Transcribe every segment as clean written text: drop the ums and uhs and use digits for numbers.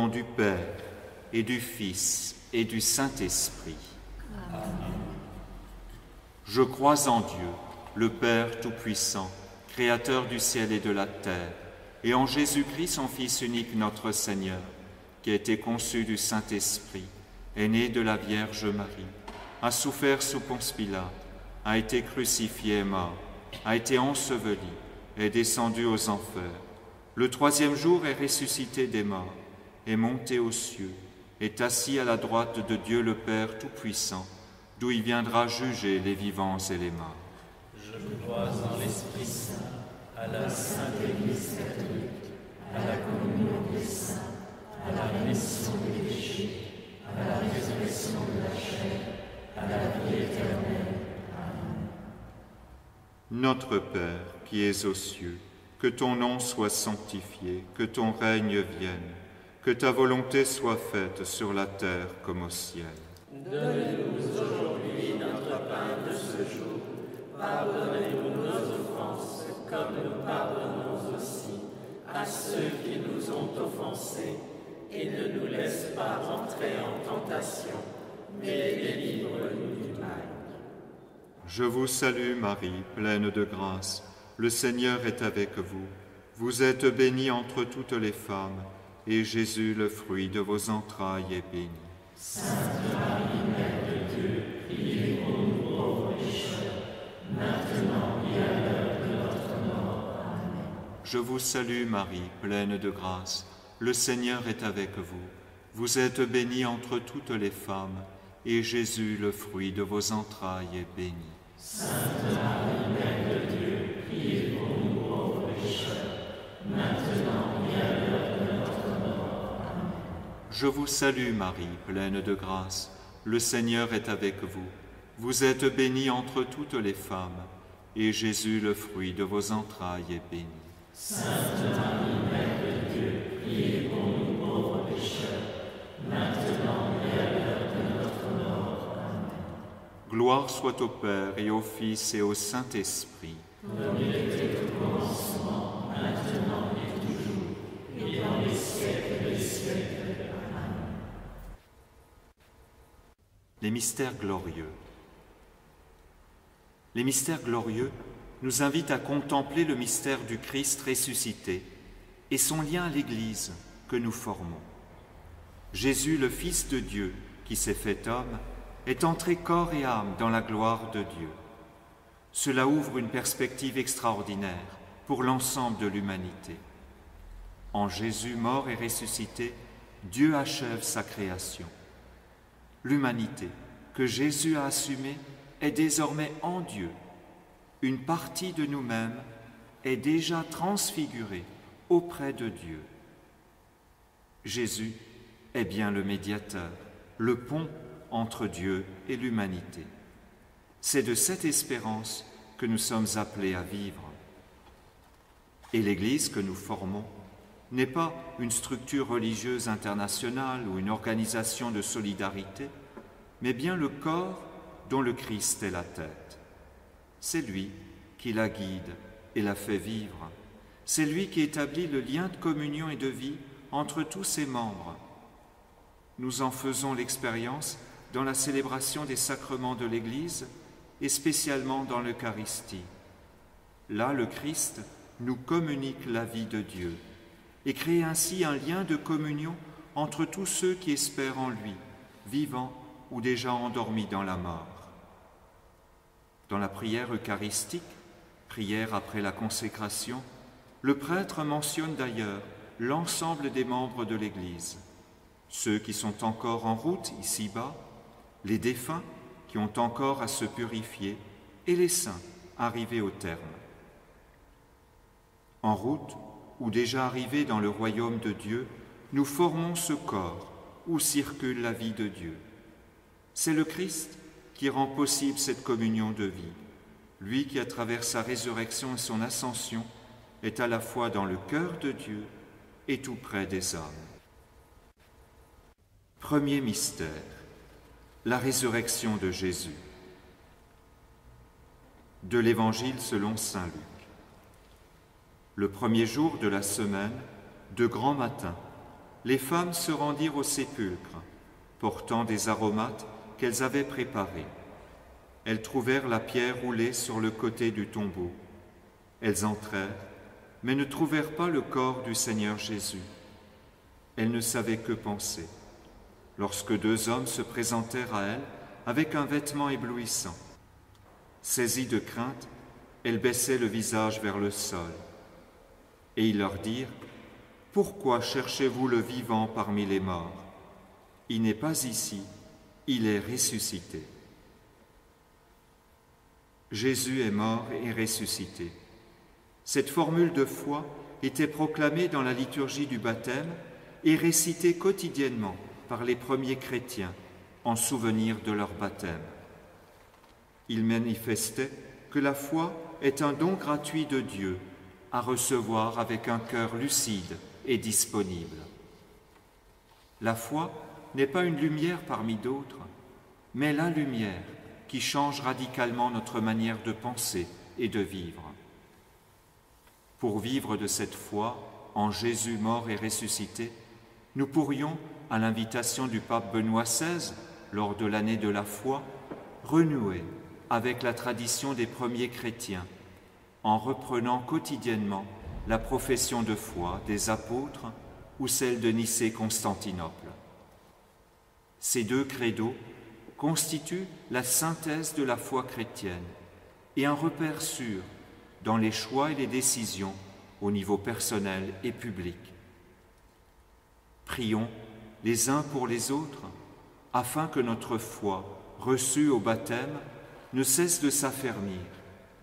nom du Père, et du Fils, et du Saint-Esprit. Amen. Je crois en Dieu, le Père Tout-Puissant, Créateur du ciel et de la terre, et en Jésus-Christ, son Fils unique, notre Seigneur, qui a été conçu du Saint-Esprit, est né de la Vierge Marie, a souffert sous Ponce Pilate, a été crucifié et mort, a été enseveli, est descendu aux enfers. Le troisième jour est ressuscité des morts, est monté aux cieux, est assis à la droite de Dieu le Père Tout-Puissant, d'où il viendra juger les vivants et les morts. Je crois en l'Esprit Saint, à la Sainte Église catholique, à la communion des saints, à la rémission des péchés, à la résurrection de la chair, à la vie éternelle. Amen. Notre Père, qui es aux cieux, que ton nom soit sanctifié, que ton règne vienne, que ta volonté soit faite sur la terre comme au ciel. Donne-nous aujourd'hui notre pain de ce jour. Pardonnez-nous nos offenses, comme nous pardonnons aussi à ceux qui nous ont offensés. Et ne nous laisse pas entrer en tentation, mais délivre-nous du mal. Je vous salue Marie, pleine de grâce. Le Seigneur est avec vous. Vous êtes bénie entre toutes les femmes, et Jésus, le fruit de vos entrailles, est béni. Sainte Marie, Mère de Dieu, priez pour nous pauvres pécheurs, maintenant et à l'heure de notre mort. Amen. Je vous salue Marie, pleine de grâce. Le Seigneur est avec vous. Vous êtes bénie entre toutes les femmes, et Jésus, le fruit de vos entrailles, est béni. Sainte Marie, Mère de Dieu, priez pour nous pauvres pécheurs, maintenant et à l'heure de notre mort. Amen. Je vous salue Marie, pleine de grâce. Le Seigneur est avec vous. Vous êtes bénie entre toutes les femmes, et Jésus, le fruit de vos entrailles, est béni. Sainte Marie, Mère de Dieu, priez pour nous pauvres pécheurs, maintenant et à l'heure de notre mort. Amen. Gloire soit au Père et au Fils et au Saint-Esprit. Comme il était au commencement, maintenant et toujours, et dans les siècles des siècles. Amen. Les mystères glorieux. Les mystères glorieux nous invitent à contempler le mystère du Christ ressuscité et son lien à l'Église que nous formons. Jésus, le Fils de Dieu, qui s'est fait homme, est entré corps et âme dans la gloire de Dieu. Cela ouvre une perspective extraordinaire pour l'ensemble de l'humanité. En Jésus mort et ressuscité, Dieu achève sa création. L'humanité que Jésus a assumée est désormais en Dieu. Une partie de nous-mêmes est déjà transfigurée auprès de Dieu. Jésus est bien le médiateur, le pont entre Dieu et l'humanité. C'est de cette espérance que nous sommes appelés à vivre. Et l'Église que nous formons n'est pas une structure religieuse internationale ou une organisation de solidarité, mais bien le corps dont le Christ est la tête. C'est lui qui la guide et la fait vivre. C'est lui qui établit le lien de communion et de vie entre tous ses membres. Nous en faisons l'expérience dans la célébration des sacrements de l'Église et spécialement dans l'Eucharistie. Là, le Christ nous communique la vie de Dieu et crée ainsi un lien de communion entre tous ceux qui espèrent en lui, vivants ou déjà endormis dans la mort. Dans la prière eucharistique, prière après la consécration, le prêtre mentionne d'ailleurs l'ensemble des membres de l'Église, ceux qui sont encore en route ici-bas, les défunts qui ont encore à se purifier et les saints arrivés au terme. En route ou déjà arrivés dans le royaume de Dieu, nous formons ce corps où circule la vie de Dieu. C'est le Christ qui rend possible cette communion de vie, lui qui, à travers sa résurrection et son ascension, est à la fois dans le cœur de Dieu et tout près des hommes. Premier mystère, la résurrection de Jésus. De l'Évangile selon saint Luc. Le premier jour de la semaine, de grand matin, les femmes se rendirent au sépulcre, portant des aromates qu'elles avaient préparés. Elles trouvèrent la pierre roulée sur le côté du tombeau. Elles entrèrent, mais ne trouvèrent pas le corps du Seigneur Jésus. Elles ne savaient que penser, lorsque 2 hommes se présentèrent à elles avec un vêtement éblouissant. Saisies de crainte, elles baissaient le visage vers le sol. Et ils leur dirent: « Pourquoi cherchez-vous le vivant parmi les morts? Il n'est pas ici, il est ressuscité. » Jésus est mort et ressuscité. Cette formule de foi était proclamée dans la liturgie du baptême et récitée quotidiennement par les premiers chrétiens en souvenir de leur baptême. Ils manifestaient que la foi est un don gratuit de Dieu à recevoir avec un cœur lucide et disponible. La foi n'est pas une lumière parmi d'autres, mais la lumière qui change radicalement notre manière de penser et de vivre. Pour vivre de cette foi en Jésus mort et ressuscité, nous pourrions, à l'invitation du pape Benoît XVI, lors de l'année de la foi, renouer avec la tradition des premiers chrétiens, en reprenant quotidiennement la profession de foi des apôtres ou celle de Nicée-Constantinople. Ces 2 credos constituent la synthèse de la foi chrétienne et un repère sûr dans les choix et les décisions au niveau personnel et public. Prions les uns pour les autres afin que notre foi, reçue au baptême, ne cesse de s'affermir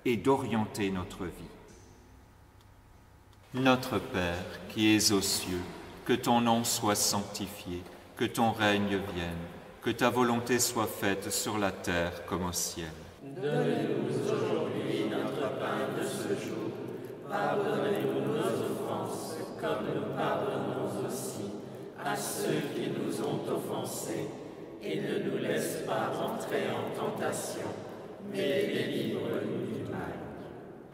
et d'orienter notre vie. Notre Père qui es aux cieux, que ton nom soit sanctifié, que ton règne vienne, que ta volonté soit faite sur la terre comme au ciel. Donne-nous aujourd'hui notre pain de ce jour. Pardonnez-nous nos offenses, comme nous pardonnons aussi à ceux qui nous ont offensés. Et ne nous laisse pas entrer en tentation, mais délivre-nous du mal.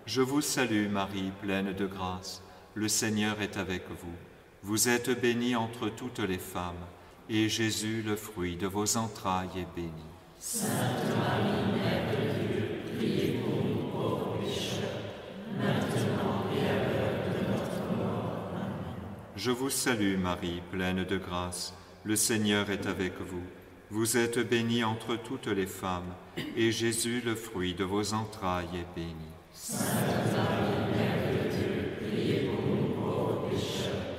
Je vous salue Marie, pleine de grâce. Le Seigneur est avec vous. Vous êtes bénie entre toutes les femmes, et Jésus, le fruit de vos entrailles, est béni. Sainte Marie, Mère de Dieu, priez pour nous pauvres pécheurs, maintenant et à l'heure de notre mort. Amen. Je vous salue Marie, pleine de grâce. Le Seigneur est avec vous. Vous êtes bénie entre toutes les femmes, et Jésus, le fruit de vos entrailles, est béni. Sainte Marie, Mère de Dieu, priez pour nous pauvres pécheurs,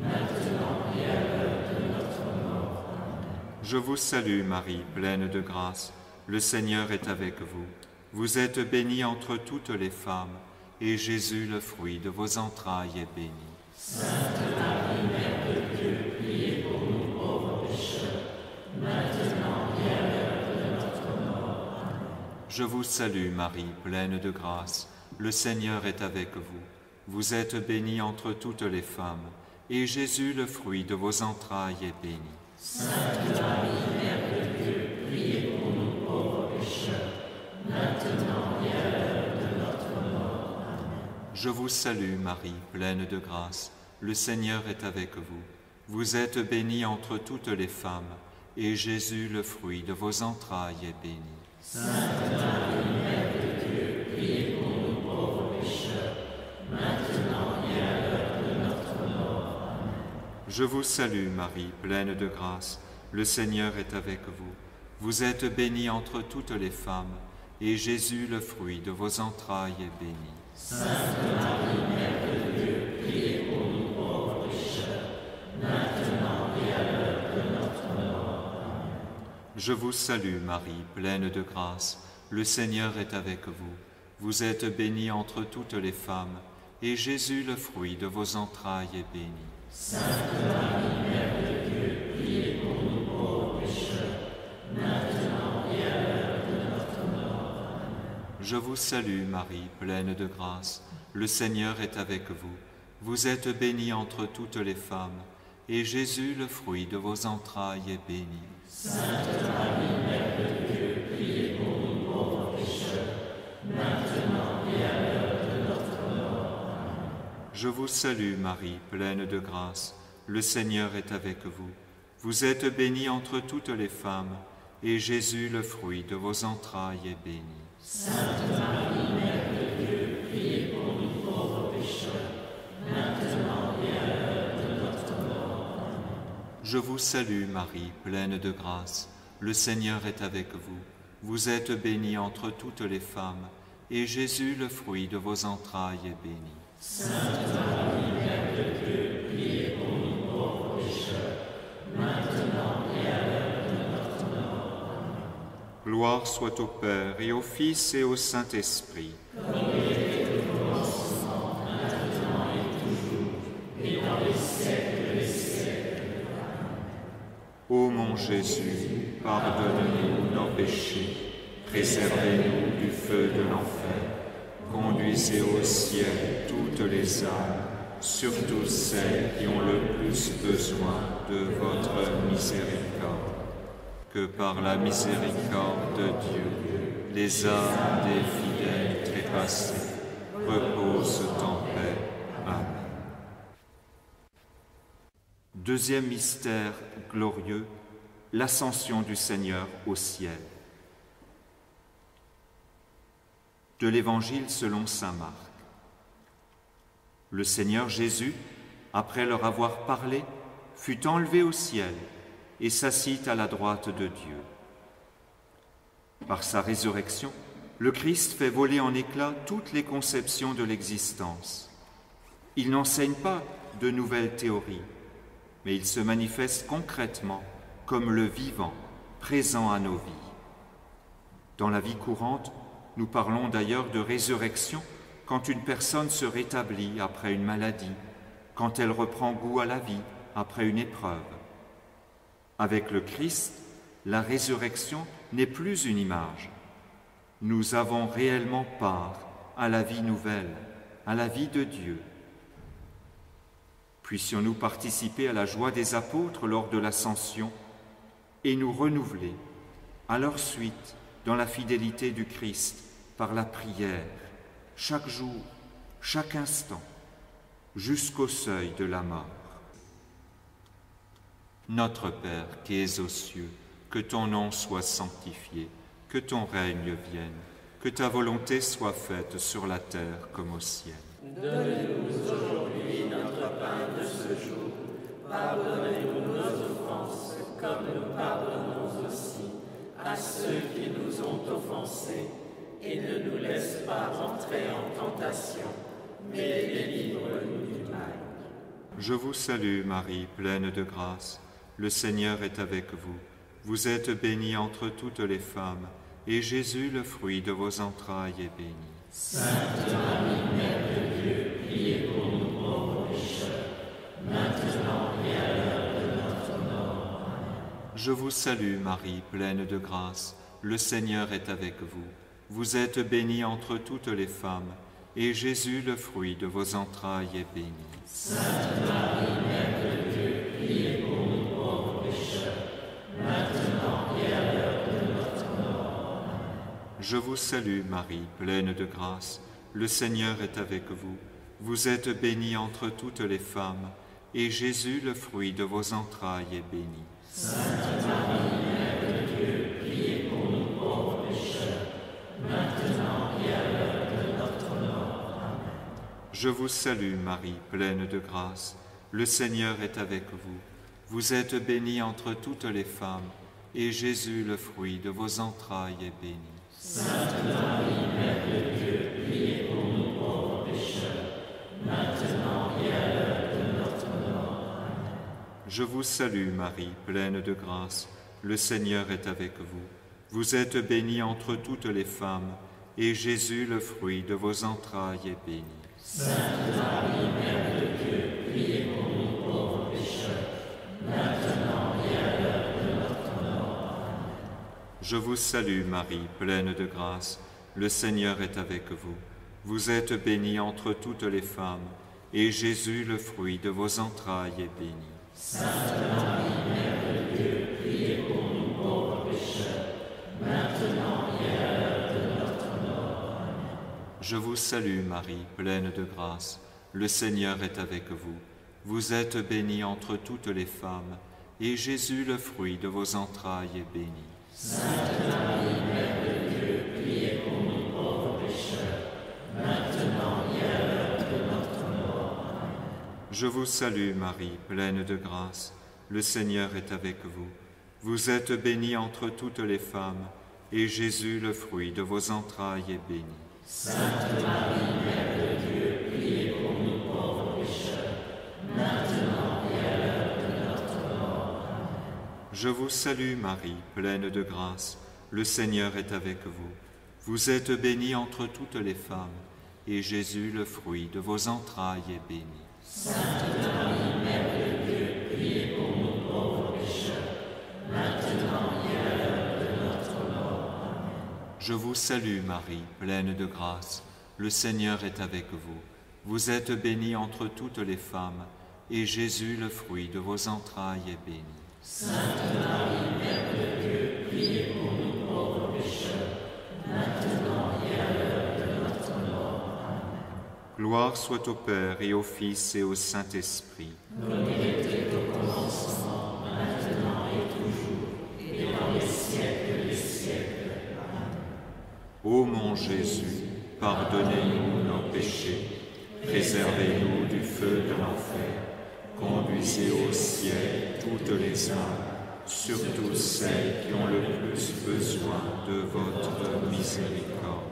maintenant et à l'heure de notre mort. Amen. Je vous salue Marie, pleine de grâce. Le Seigneur est avec vous. Vous êtes bénie entre toutes les femmes, et Jésus, le fruit de vos entrailles, est béni. Sainte Marie, Mère de Dieu, priez pour nous pauvres pécheurs, maintenant et à l'heure de notre mort. Amen. Je vous salue Marie, pleine de grâce. Le Seigneur est avec vous. Vous êtes bénie entre toutes les femmes, et Jésus, le fruit de vos entrailles, est béni. Sainte Marie, Mère de Dieu, priez pour nous pauvres pécheurs, maintenant et à l'heure de notre mort. Amen. Je vous salue Marie, pleine de grâce. Le Seigneur est avec vous. Vous êtes bénie entre toutes les femmes, et Jésus, le fruit de vos entrailles, est béni. Sainte Marie, Mère de Dieu, priez pour nous pauvres pécheurs, maintenant et à l'heure de notre mort. Amen. Je vous salue Marie, pleine de grâce. Le Seigneur est avec vous. Vous êtes bénie entre toutes les femmes, et Jésus, le fruit de vos entrailles, est béni. Sainte Marie, Mère de Dieu, priez pour nous pauvres pécheurs, maintenant et à l'heure de notre mort. Amen. Je vous salue Marie, pleine de grâce. Le Seigneur est avec vous. Vous êtes bénie entre toutes les femmes, et Jésus, le fruit de vos entrailles, est béni. Sainte Marie, Mère de Dieu, priez pour nous pauvres pécheurs, maintenant et à l'heure de notre mort. Amen. Je vous salue Marie, pleine de grâce. Le Seigneur est avec vous. Vous êtes bénie entre toutes les femmes, et Jésus, le fruit de vos entrailles, est béni. Sainte Marie, Mère de Dieu, priez pour nous pauvres pécheurs, maintenant et à l'heure de notre mort. Amen. Je vous salue Marie, pleine de grâce. le Seigneur est avec vous. Vous êtes bénie entre toutes les femmes, et Jésus, le fruit de vos entrailles, est béni. Sainte Marie, Mère de Dieu, priez pour nous pauvres pécheurs, maintenant et à l'heure de notre mort. Amen. Je vous salue Marie, pleine de grâce. Le Seigneur est avec vous. Vous êtes bénie entre toutes les femmes, et Jésus, le fruit de vos entrailles, est béni. Sainte Marie, Mère de Dieu, priez pour nous pauvres pécheurs, maintenant et à l'heure de notre mort. Amen. Gloire soit au Père, et au Fils, et au Saint-Esprit. Comme il était au commencement, maintenant et toujours, et dans les siècles des siècles. Amen. Ô mon Jésus, pardonne-nous nos péchés, préservez-nous du feu de l'enfer, conduisez au ciel toutes les âmes, surtout celles qui ont le plus besoin de votre miséricorde. Que par la miséricorde de Dieu, les âmes des fidèles trépassés reposent en paix. Amen. Deuxième mystère glorieux, l'ascension du Seigneur au ciel. De l'Évangile selon saint Marc. Le Seigneur Jésus, après leur avoir parlé, fut enlevé au ciel et s'assit à la droite de Dieu. Par sa résurrection, le Christ fait voler en éclats toutes les conceptions de l'existence. Il n'enseigne pas de nouvelles théories, mais il se manifeste concrètement comme le vivant, présent à nos vies. Dans la vie courante, nous parlons d'ailleurs de résurrection quand une personne se rétablit après une maladie, quand elle reprend goût à la vie après une épreuve. Avec le Christ, la résurrection n'est plus une image. Nous avons réellement part à la vie nouvelle, à la vie de Dieu. Puissions-nous participer à la joie des apôtres lors de l'ascension et nous renouveler à leur suite dans la fidélité du Christ par la prière, chaque jour, chaque instant, jusqu'au seuil de la mort. Notre Père qui es aux cieux, que ton nom soit sanctifié, que ton règne vienne, que ta volonté soit faite sur la terre comme au ciel. Donne-nous aujourd'hui notre pain de ce jour. Pardonnez-nous nos offenses, comme nous pardonnons aussi à ceux qui nous ont offensés. Et ne nous laisse pas entrer en tentation, mais délivre-nous du mal. Je vous salue Marie, pleine de grâce. Le Seigneur est avec vous. Vous êtes bénie entre toutes les femmes, et Jésus, le fruit de vos entrailles, est béni. Sainte Marie, Mère de Dieu, priez pour nous pauvres pécheurs, maintenant et à l'heure de notre mort. Amen. Je vous salue Marie, pleine de grâce. Le Seigneur est avec vous. Vous êtes bénie entre toutes les femmes, et Jésus, le fruit de vos entrailles, est béni. Sainte Marie, Mère de Dieu, priez pour nous pauvres pécheurs, maintenant et à l'heure de notre mort. Amen. Je vous salue Marie, pleine de grâce. Le Seigneur est avec vous. Vous êtes bénie entre toutes les femmes, et Jésus, le fruit de vos entrailles, est béni. Sainte Marie, Mère de Dieu, priez pour nous pauvres pécheurs, maintenant et à l'heure de notre mort. Amen. Je vous salue Marie, pleine de grâce. Le Seigneur est avec vous. Vous êtes bénie entre toutes les femmes, et Jésus, le fruit de vos entrailles, est béni. Sainte Marie, Mère de Dieu, priez pour nous pauvres pécheurs, maintenant et à l'heure de notre mort. Amen. Je vous salue Marie, pleine de grâce. Le Seigneur est avec vous. Vous êtes bénie entre toutes les femmes, et Jésus, le fruit de vos entrailles, est béni. Sainte Marie, Mère de Dieu, priez pour nous pauvres pécheurs, maintenant et à l'heure de notre mort. Amen. Je vous salue Marie, pleine de grâce. Le Seigneur est avec vous. Vous êtes bénie entre toutes les femmes, et Jésus, le fruit de vos entrailles, est béni. Sainte Marie, Mère de Dieu, priez pour nous pauvres pécheurs, maintenant et à l'heure de notre mort. Amen. Je vous salue Marie, pleine de grâce. Le Seigneur est avec vous. Vous êtes bénie entre toutes les femmes, et Jésus, le fruit de vos entrailles, est béni. Sainte Marie, Mère de Dieu, priez pour nous pauvres pécheurs, maintenant et à l'heure de notre mort. Amen. Je vous salue Marie, pleine de grâce, le Seigneur est avec vous. Vous êtes bénie entre toutes les femmes, et Jésus, le fruit de vos entrailles, est béni. Sainte Marie, Mère de Dieu, priez pour nous pauvres pécheurs, maintenant et à l'heure de notre mort. Amen. Je vous salue Marie, pleine de grâce, le Seigneur est avec vous. Vous êtes bénie entre toutes les femmes, et Jésus, le fruit de vos entrailles, est béni. Sainte Marie, Mère de Dieu, priez pour nous pauvres pécheurs, maintenant et à l'heure de notre mort. Amen. Je vous salue Marie, pleine de grâce, le Seigneur est avec vous. Vous êtes bénie entre toutes les femmes, et Jésus, le fruit de vos entrailles, est béni. Sainte Marie, Mère de Dieu, priez pour nous pauvres pécheurs, maintenant et à l'heure de notre mort. Amen. Gloire soit au Père et au Fils et au Saint-Esprit. Comme il était au commencement, maintenant et toujours, et dans les siècles des siècles. Amen. Ô mon Jésus, pardonnez-nous nos péchés, préservez-nous du feu de l'enfer, conduisez au ciel toutes les âmes, surtout celles qui ont le plus besoin de votre miséricorde.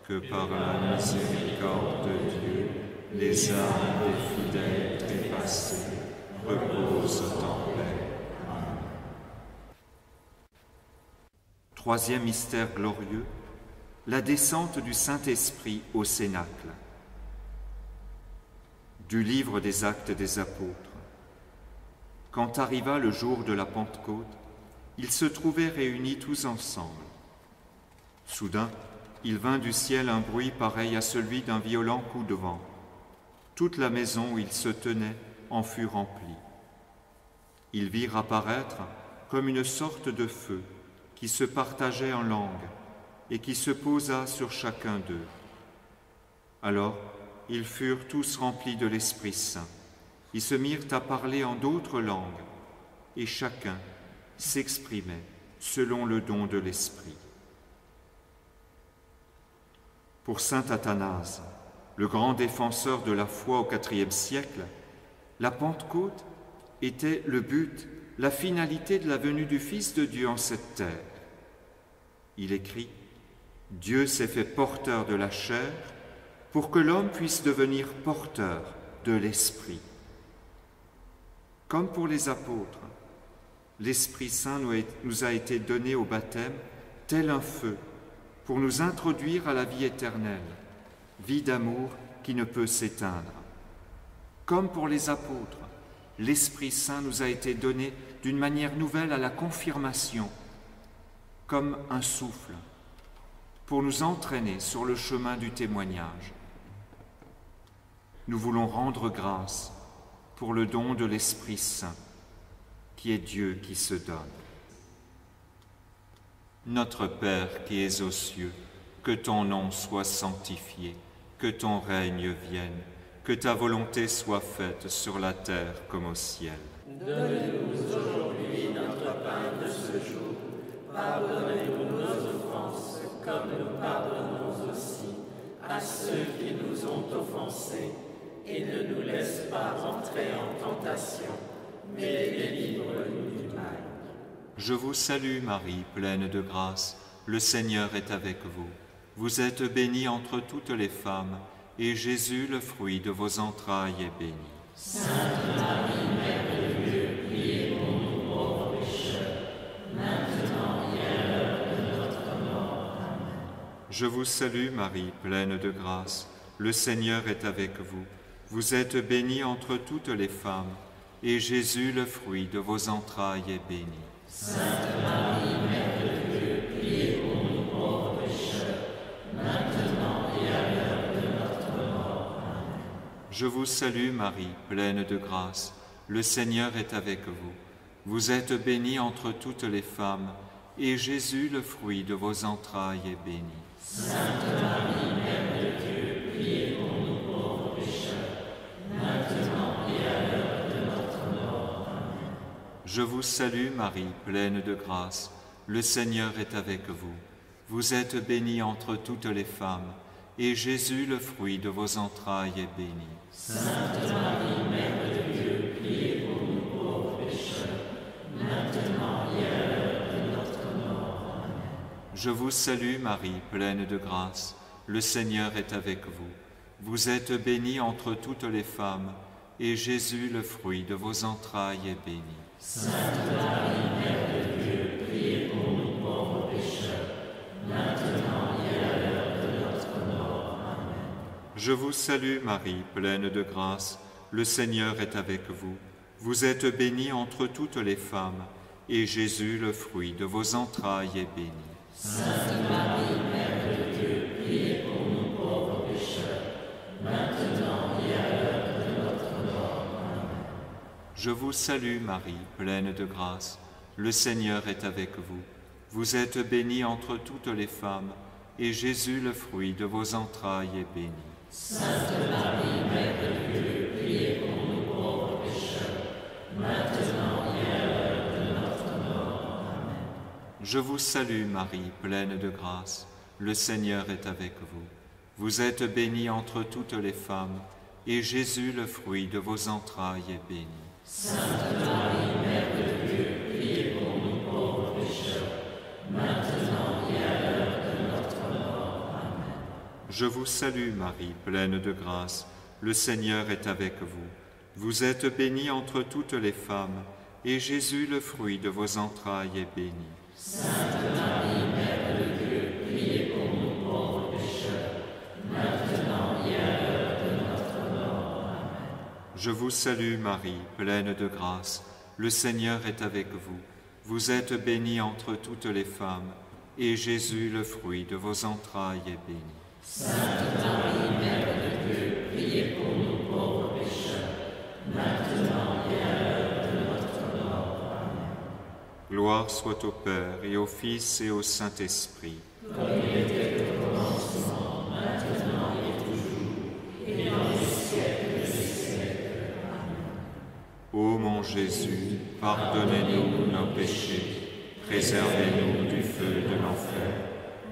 Que par la miséricorde de Dieu, les âmes des fidèles trépassés reposent en paix. Amen. Troisième mystère glorieux, la descente du Saint-Esprit au Cénacle. Du livre des Actes des Apôtres. Quand arriva le jour de la Pentecôte, ils se trouvaient réunis tous ensemble. Soudain, il vint du ciel un bruit pareil à celui d'un violent coup de vent. Toute la maison où ils se tenaient en fut remplie. Ils virent apparaître comme une sorte de feu qui se partageait en langues et qui se posa sur chacun d'eux. Alors, ils furent tous remplis de l'Esprit Saint. Ils se mirent à parler en d'autres langues, et chacun s'exprimait selon le don de l'Esprit. Pour saint Athanase, le grand défenseur de la foi au IVe siècle, la Pentecôte était le but, la finalité de la venue du Fils de Dieu en cette terre. Il écrit « Dieu s'est fait porteur de la chair pour que l'homme puisse devenir porteur de l'Esprit. » Comme pour les apôtres, l'Esprit Saint nous a été donné au baptême tel un feu pour nous introduire à la vie éternelle, vie d'amour qui ne peut s'éteindre. Comme pour les apôtres, l'Esprit Saint nous a été donné d'une manière nouvelle à la confirmation, comme un souffle, pour nous entraîner sur le chemin du témoignage. Nous voulons rendre grâce pour le don de l'Esprit Saint, qui est Dieu qui se donne. Notre Père qui es aux cieux, que ton nom soit sanctifié, que ton règne vienne, que ta volonté soit faite sur la terre comme au ciel. Donne-nous aujourd'hui notre pain de ce jour. Pardonnez-nous nos offenses, comme nous pardonnons aussi à ceux qui nous ont offensés. Et ne nous laisse pas entrer en tentation, mais délivre-nous du mal. Je vous salue Marie, pleine de grâce, le Seigneur est avec vous. Vous êtes bénie entre toutes les femmes, et Jésus, le fruit de vos entrailles, est béni. Sainte Marie, Mère de Dieu, priez pour nous pauvres pécheurs, maintenant et à l'heure de notre mort. Amen. Je vous salue Marie, pleine de grâce, le Seigneur est avec vous. Vous êtes bénie entre toutes les femmes, et Jésus, le fruit de vos entrailles, est béni. Sainte Marie, Mère de Dieu, priez pour nous pauvres pécheurs, maintenant et à l'heure de notre mort. Amen. Je vous salue Marie, pleine de grâce, le Seigneur est avec vous. Vous êtes bénie entre toutes les femmes, et Jésus, le fruit de vos entrailles, est béni. Sainte Marie, Mère de Dieu, priez pour nous pauvres pécheurs, maintenant et à l'heure Je vous salue Marie, pleine de grâce, le Seigneur est avec vous. Vous êtes bénie entre toutes les femmes, et Jésus, le fruit de vos entrailles, est béni. Sainte Marie, Mère de Dieu, priez pour nous pauvres pécheurs, maintenant et à l'heure de notre mort. Amen. Je vous salue Marie, pleine de grâce, le Seigneur est avec vous. Vous êtes bénie entre toutes les femmes, et Jésus, le fruit de vos entrailles, est béni. Sainte Marie, Mère de Dieu, priez pour nous pauvres pécheurs, maintenant et à l'heure de notre mort. Amen. Je vous salue Marie, pleine de grâce, le Seigneur est avec vous. Vous êtes bénie entre toutes les femmes, et Jésus, le fruit de vos entrailles, est béni. Sainte Marie, Mère de Dieu, priez pour nous pauvres pécheurs, maintenant et à l'heure de notre mort. Amen. Je vous salue Marie, pleine de grâce, le Seigneur est avec vous. Vous êtes bénie entre toutes les femmes, et Jésus, le fruit de vos entrailles, est béni. Sainte Marie, Mère de Dieu, priez pour nous pauvres pécheurs, maintenant et à l'heure de notre mort. Amen. Je vous salue Marie, pleine de grâce, le Seigneur est avec vous. Vous êtes bénie entre toutes les femmes, et Jésus, le fruit de vos entrailles, est béni. Sainte Marie, Mère de Dieu, priez pour nous pauvres pécheurs, maintenant et à l'heure de notre mort. Amen. Je vous salue Marie, pleine de grâce, le Seigneur est avec vous. Vous êtes bénie entre toutes les femmes, et Jésus, le fruit de vos entrailles, est béni. Sainte Marie, Mère de Dieu, priez pour nous pauvres pécheurs, maintenant et à l'heure de notre mort. Amen. Je vous salue Marie, pleine de grâce, le Seigneur est avec vous. Vous êtes bénie entre toutes les femmes, et Jésus, le fruit de vos entrailles, est béni. Sainte Marie, Mère de Dieu, priez pour nous pauvres pécheurs, maintenant et à l'heure de notre mort. Amen. Gloire soit au Père, et au Fils, et au Saint-Esprit. Comme il était au commencement, maintenant et toujours, et dans les siècles des siècles. Amen. Ô mon Jésus, pardonnez-nous nos péchés, préservez-nous du feu de l'enfer,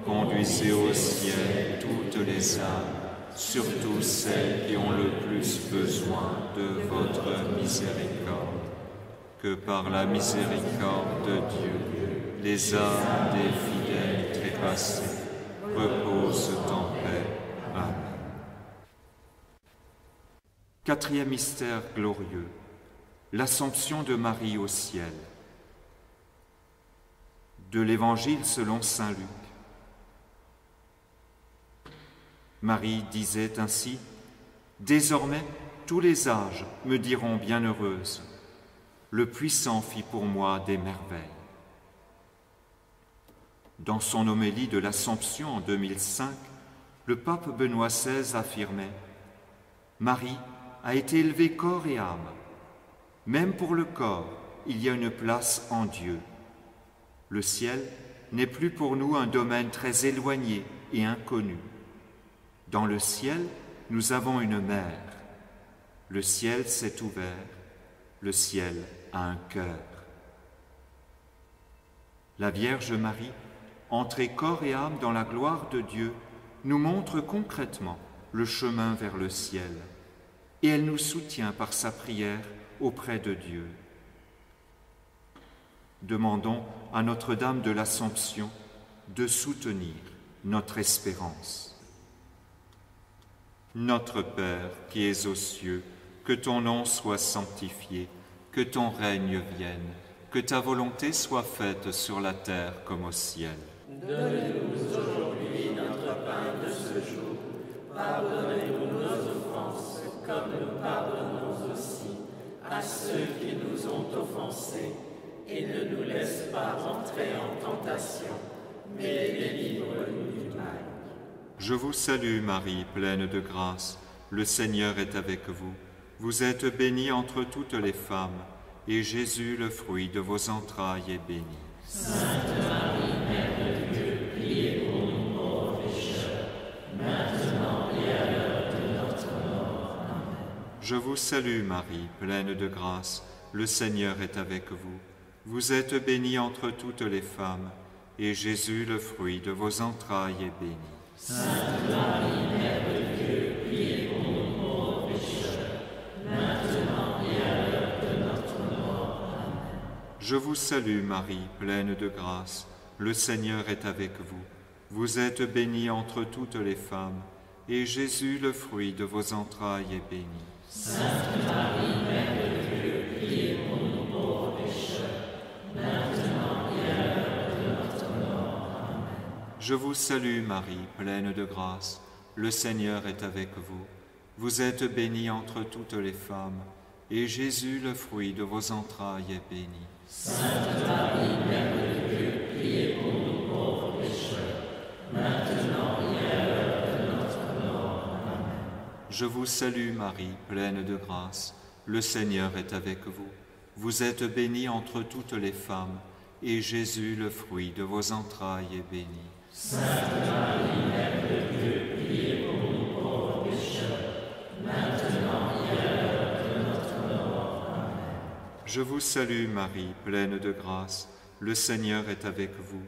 conduisez au ciel toutes les âmes, surtout celles qui ont le plus besoin de votre miséricorde. Que par la miséricorde de Dieu, les âmes des fidèles trépassés reposent en paix. Amen. Quatrième mystère glorieux, l'Assomption de Marie au ciel. De l'Évangile selon saint Luc. Marie disait ainsi: « Désormais, tous les âges me diront bienheureuse. Le Puissant fit pour moi des merveilles. » Dans son homélie de l'Assomption en 2005, le pape Benoît XVI affirmait: « Marie a été élevée corps et âme. Même pour le corps, il y a une place en Dieu. Le ciel n'est plus pour nous un domaine très éloigné et inconnu. Dans le ciel, nous avons une mère. Le ciel s'est ouvert, le ciel a un cœur. » La Vierge Marie, entrée corps et âme dans la gloire de Dieu, nous montre concrètement le chemin vers le ciel, et elle nous soutient par sa prière auprès de Dieu. Demandons à Notre-Dame de l'Assomption de soutenir notre espérance. Notre Père qui es aux cieux, que ton nom soit sanctifié, que ton règne vienne, que ta volonté soit faite sur la terre comme au ciel. Donne-nous aujourd'hui notre pain de ce jour. Pardonnez-nous nos offenses, comme nous pardonnons aussi à ceux qui nous ont offensés. Et ne nous laisse pas entrer en tentation, mais délivre-nous du mal. Je vous salue Marie, pleine de grâce, le Seigneur est avec vous. Vous êtes bénie entre toutes les femmes, et Jésus, le fruit de vos entrailles, est béni. Sainte Marie, Mère de Dieu, priez pour nous pauvres pécheurs, maintenant et à l'heure de notre mort. Amen. Je vous salue Marie, pleine de grâce, le Seigneur est avec vous. Vous êtes bénie entre toutes les femmes, et Jésus, le fruit de vos entrailles, est béni. Sainte Marie, Mère de Dieu, priez pour nous pauvres pécheurs, maintenant et à l'heure de notre mort. Amen. Je vous salue Marie, pleine de grâce, le Seigneur est avec vous. Vous êtes bénie entre toutes les femmes, et Jésus, le fruit de vos entrailles, est béni. Sainte Marie, Mère de Dieu, priez pour nous pauvres pécheurs, maintenant et à l'heure de notre mort. Amen. Je vous salue Marie, pleine de grâce, le Seigneur est avec vous. Vous êtes bénie entre toutes les femmes, et Jésus, le fruit de vos entrailles, est béni. Sainte Marie, Mère de Dieu, priez pour nous pauvres pécheurs, maintenant et à l'heure de notre mort. Amen. Je vous salue Marie, pleine de grâce, le Seigneur est avec vous. Vous êtes bénie entre toutes les femmes, et Jésus, le fruit de vos entrailles, est béni. Sainte Marie, Mère de Dieu, priez pour nous pauvres pécheurs, maintenant et à l'heure de notre mort. Amen. Je vous salue Marie, pleine de grâce, le Seigneur est avec vous.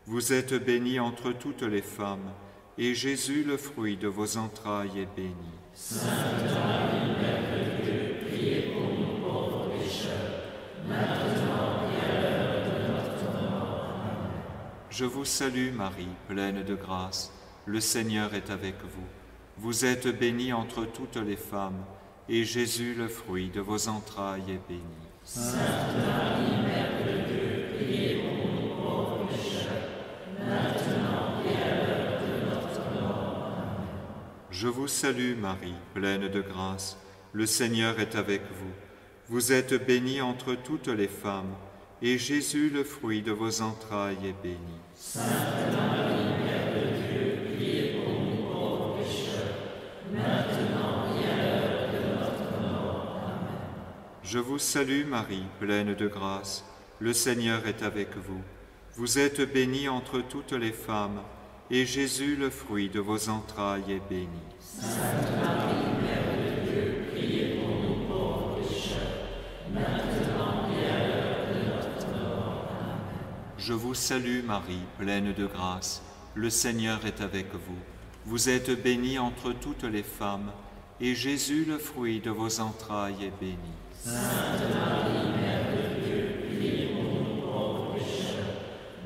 Vous êtes bénie entre toutes les femmes, et Jésus, le fruit de vos entrailles, est béni. Sainte Marie, Mère de Dieu, priez pour nous pauvres pécheurs, maintenant et à l'heure de notre mort. Amen. Je vous salue Marie, pleine de grâce, le Seigneur est avec vous. Vous êtes bénie entre toutes les femmes, et Jésus, le fruit de vos entrailles, est béni. Sainte Marie, Mère de Dieu, priez pour nous pauvres pécheurs, maintenant et à l'heure de notre mort. Amen. Je vous salue Marie, pleine de grâce, le Seigneur est avec vous. Vous êtes bénie entre toutes les femmes, et Jésus, le fruit de vos entrailles, est béni. Sainte Marie, Mère de Dieu, priez pour nous pauvres pécheurs, maintenant et à l'heure de notre mort. Amen. Je vous salue Marie, pleine de grâce, le Seigneur est avec vous. Vous êtes bénie entre toutes les femmes, et Jésus, le fruit de vos entrailles, est béni. Sainte Marie, Mère de Dieu, priez pour nous pauvres pécheurs, maintenant et à l'heure de notre mort. Amen. Je vous salue Marie, pleine de grâce, le Seigneur est avec vous. Vous êtes bénie entre toutes les femmes, et Jésus, le fruit de vos entrailles, est béni. Sainte Marie, Mère de Dieu, priez pour nous pauvres pécheurs,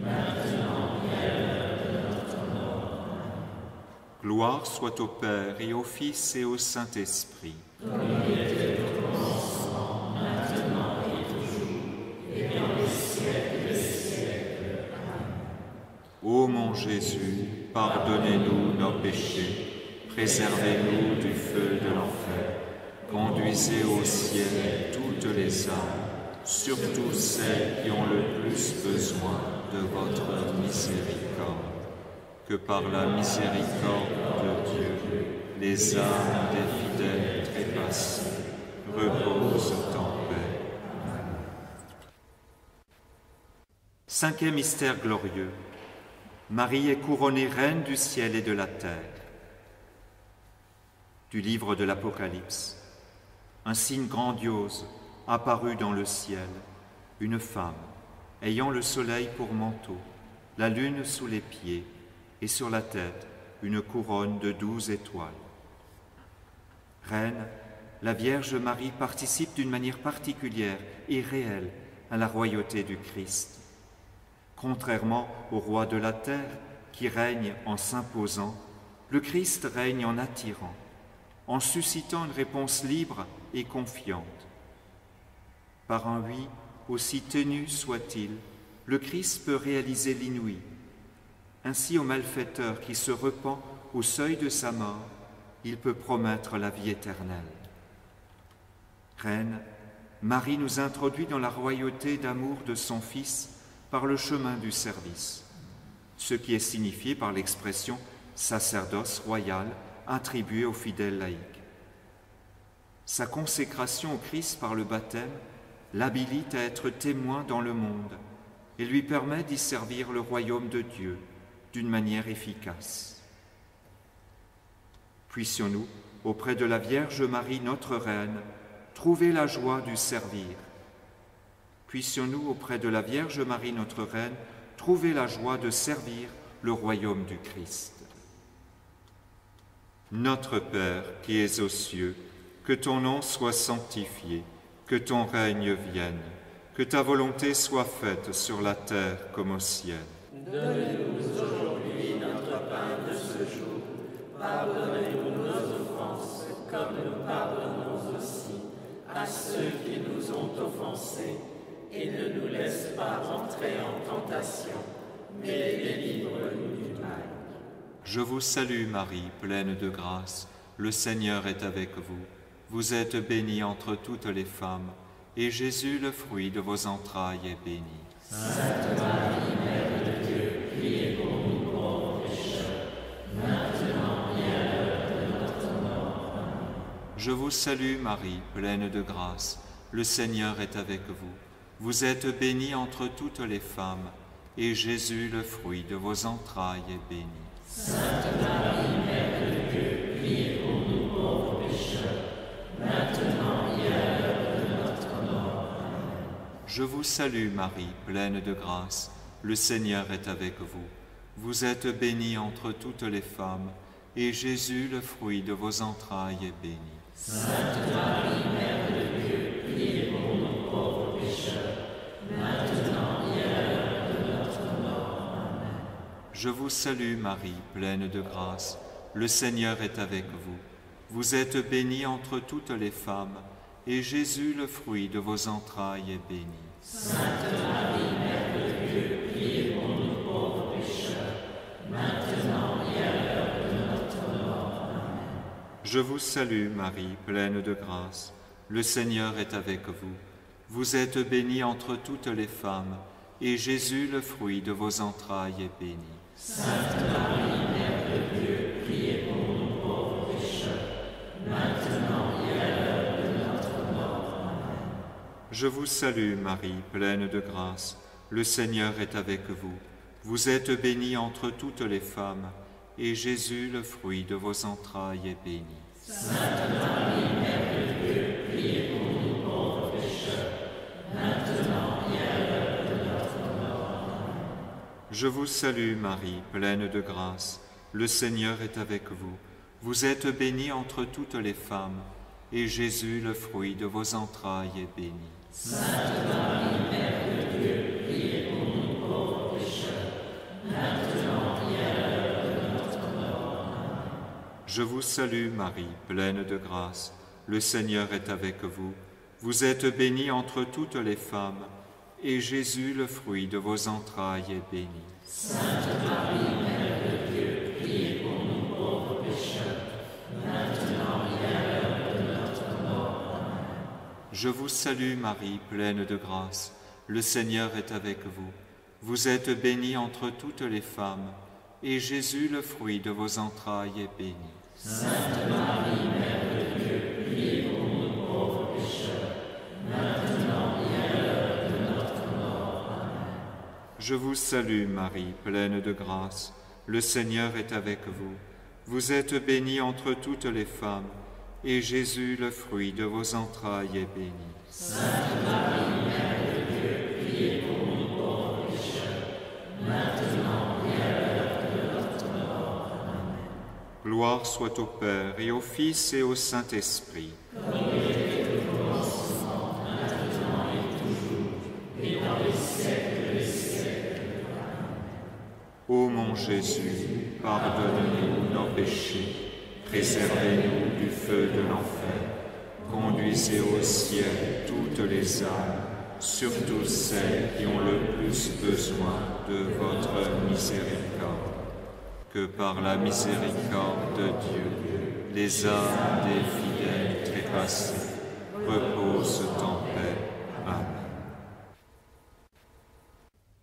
maintenant et à l'heure de notre mort. Amen. Gloire soit au Père et au Fils et au Saint-Esprit. Comme il était au commencement, maintenant et toujours, et dans les siècles des siècles. Amen. Ô mon Jésus, pardonnez-nous nos péchés, préservez-nous du feu de l'enfer, conduisez au ciel toutes les âmes, surtout celles qui ont le plus besoin de votre miséricorde. Que par la miséricorde de Dieu, les âmes des fidèles trépassés reposent en paix. Cinquième mystère glorieux. Marie est couronnée reine du ciel et de la terre. Du livre de l'Apocalypse. Un signe grandiose apparut dans le ciel, une femme ayant le soleil pour manteau, la lune sous les pieds, et sur la tête une couronne de 12 étoiles. Reine, la Vierge Marie participe d'une manière particulière et réelle à la royauté du Christ. Contrairement au roi de la terre qui règne en s'imposant, le Christ règne en attirant, en suscitant une réponse libre et confiante. Par un oui, aussi ténu soit-il, le Christ peut réaliser l'inouï. Ainsi, au malfaiteur qui se repent au seuil de sa mort, il peut promettre la vie éternelle. Reine, Marie nous introduit dans la royauté d'amour de son Fils par le chemin du service, ce qui est signifié par l'expression sacerdoce royal attribuée aux fidèles laïcs. Sa consécration au Christ par le baptême l'habilite à être témoin dans le monde et lui permet d'y servir le royaume de Dieu d'une manière efficace. Puissions-nous, auprès de la Vierge Marie, notre Reine, trouver la joie du servir. puissions-nous, auprès de la Vierge Marie, notre Reine, trouver la joie de servir le royaume du Christ. Notre Père qui es aux cieux, que ton nom soit sanctifié, que ton règne vienne, que ta volonté soit faite sur la terre comme au ciel. Donne-nous aujourd'hui notre pain de ce jour. Pardonnez-nous nos offenses, comme nous pardonnons aussi à ceux qui nous ont offensés. Et ne nous laisse pas entrer en tentation, mais délivre-nous du mal. Je vous salue Marie, pleine de grâce, le Seigneur est avec vous. Vous êtes bénie entre toutes les femmes, et Jésus, le fruit de vos entrailles, est béni. Sainte Marie, Mère de Dieu, priez pour nous pauvres pécheurs, maintenant et à l'heure de notre mort. Amen. Je vous salue Marie, pleine de grâce, le Seigneur est avec vous. Vous êtes bénie entre toutes les femmes, et Jésus, le fruit de vos entrailles, est béni. Sainte Marie, Mère de Dieu, priez pour nous pauvres pécheurs, maintenant et à l'heure de notre mort. Amen. Je vous salue Marie, pleine de grâce, le Seigneur est avec vous. Vous êtes bénie entre toutes les femmes, et Jésus, le fruit de vos entrailles, est béni. Sainte Marie, Mère de Dieu, priez pour nous pauvres pécheurs, maintenant et à l'heure de notre mort. Amen. Je vous salue Marie, pleine de grâce, le Seigneur est avec vous. Vous êtes bénie entre toutes les femmes, et Jésus, le fruit de vos entrailles, est béni. Sainte Marie, Mère de Dieu, priez pour nous pauvres pécheurs, maintenant et à l'heure de notre mort. Amen. Je vous salue Marie, pleine de grâce, le Seigneur est avec vous. Vous êtes bénie entre toutes les femmes, et Jésus, le fruit de vos entrailles, est béni. Sainte Marie, Mère de Dieu, priez pour nous pauvres pécheurs, maintenant et à l'heure de notre mort. Amen. Je vous salue Marie, pleine de grâce, le Seigneur est avec vous. Vous êtes bénie entre toutes les femmes, et Jésus, le fruit de vos entrailles, est béni. Sainte Marie, Mère de Dieu, priez pour nous pauvres pécheurs, maintenant et à l'heure de notre mort. Amen. Je vous salue Marie, pleine de grâce, le Seigneur est avec vous. Vous êtes bénie entre toutes les femmes, et Jésus, le fruit de vos entrailles, est béni. Sainte Marie, Mère de Dieu, priez pour nous pauvres pécheurs, maintenant et à l'heure de notre mort. Amen. Je vous salue Marie, pleine de grâce, le Seigneur est avec vous. Vous êtes bénie entre toutes les femmes, et Jésus, le fruit de vos entrailles, est béni. Sainte Marie, Mère de Dieu, priez pour nous pauvres pécheurs, maintenant et à l'heure de notre mort. Amen. Je vous salue Marie, pleine de grâce, le Seigneur est avec vous. Vous êtes bénie entre toutes les femmes, et Jésus, le fruit de vos entrailles, est béni. Sainte Marie, Mère de Dieu, priez pour nous pauvres pécheurs, maintenant et à l'heure de notre mort. Amen. Je vous salue Marie, pleine de grâce, le Seigneur est avec vous. Vous êtes bénie entre toutes les femmes, et Jésus, le fruit de vos entrailles, est béni. Sainte Marie, Mère de Dieu, priez pour nous pauvres pécheurs, maintenant et à l'heure de notre mort. Amen. Gloire soit au Père et au Fils et au Saint-Esprit. Comme il était au commencement, maintenant et toujours, et dans les siècles des siècles. Amen. Ô mon Jésus, pardonne-nous nos péchés, préservez-nous du feu de l'enfer, conduisez au ciel toutes les âmes, surtout celles qui ont le plus besoin de votre miséricorde. Que par la miséricorde de Dieu, les âmes des fidèles trépassés reposent en paix. Amen.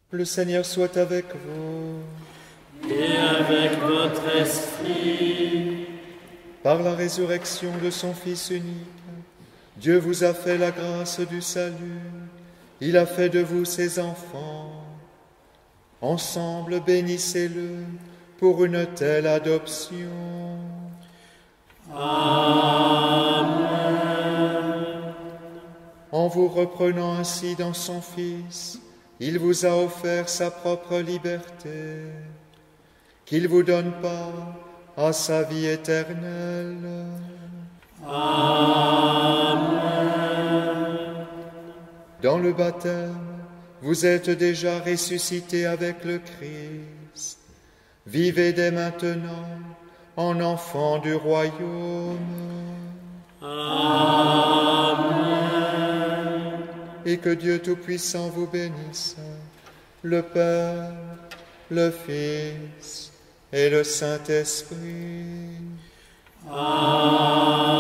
Le Seigneur soit avec vous. Et avec votre esprit, Par la résurrection de son Fils unique, Dieu vous a fait la grâce du salut. Il a fait de vous ses enfants. Ensemble, bénissez-le pour une telle adoption. Amen. En En vous reprenant ainsi dans son Fils, il vous a offert sa propre liberté. Qu'il vous donne part à sa vie éternelle. Amen. Dans le baptême, vous êtes déjà ressuscités avec le Christ. Vivez dès maintenant en enfants du royaume. Amen. Et que Dieu Tout-Puissant vous bénisse, le Père, le Fils et le Saint-Esprit. Amen.